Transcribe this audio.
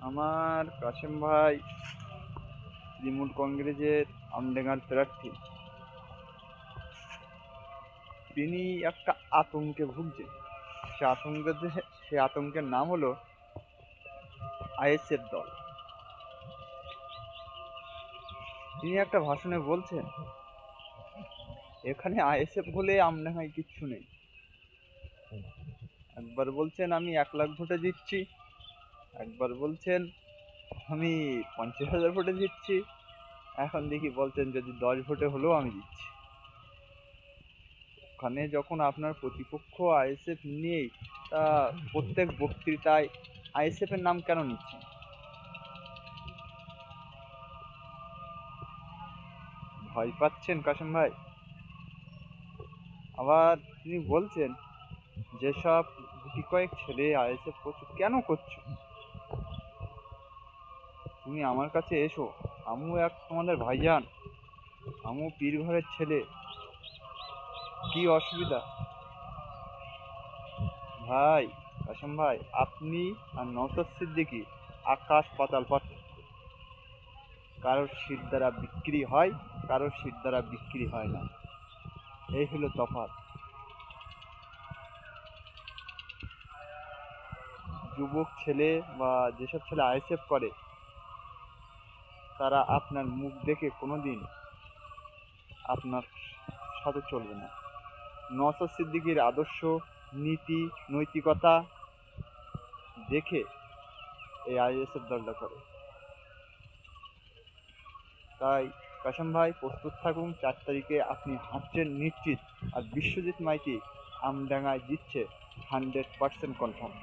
আমার কাশেম ভাই তৃণমূল কংগ্রেসের আমডাঙ্গার প্রার্থী। তিনি একটা আতঙ্কে ভুগছেন। সে আতঙ্কের নাম হলো আইএসএফ দল। তিনি একটা ভাষণে বলছেন, এখানে আইএসএফ বলে আমডাঙ্গায় কিচ্ছু নেই। একবার বলছেন আমি 1 লাখ ভোটে জিতছি, একবার বলছেন আমি 50,000 ভোটে জিতছি, এখন দেখি বলছেন যদি 10 ভোটে হলেও আমি জিতছি। ওখানে যখন আপনার প্রতিপক্ষ আইএসএফ নেই, তা প্রত্যেক বক্তৃতায় আইএসএফ এর নাম কেন নিচ্ছেন? ভয় পাচ্ছেন কাশেম ভাই? আবার তিনি বলছেন যেসব গুটি কয়েক ছেলে আইএসএফ করছো, কেন করছো? তুমি আমার কাছে এসো, আমিও তোমাদের ভাইজান, আমিও পীর ঘরের ছেলে। কি অসুবিধা? ভাই কাশেম ভাই, আপনি আর নওশাদ সিদ্দিকী আকাশ পাতাল পার্থক্য। কারোর সিট দ্বারা বিক্রি হয়, কারোর সিট দ্বারা বিক্রি হয় না, এই হলো তফাৎ। যুবক ছেলে বা যেসব ছেলে আইএসএফ করে, তারা আপনার মুখ দেখে কোনোদিন আপনার সাথে চলবে না। নওশাদ সিদ্দিকীর আদর্শ, নীতি, নৈতিকতা দেখে এই আইএসএফ দলটা করে। তাই কাশেম ভাই প্রস্তুত থাকুন, 4 তারিখে আপনি হারছেন নিশ্চিত। আর বিশ্বজিৎ মাইতি আমডাঙ্গায় জিতছে 100% কনফার্ম।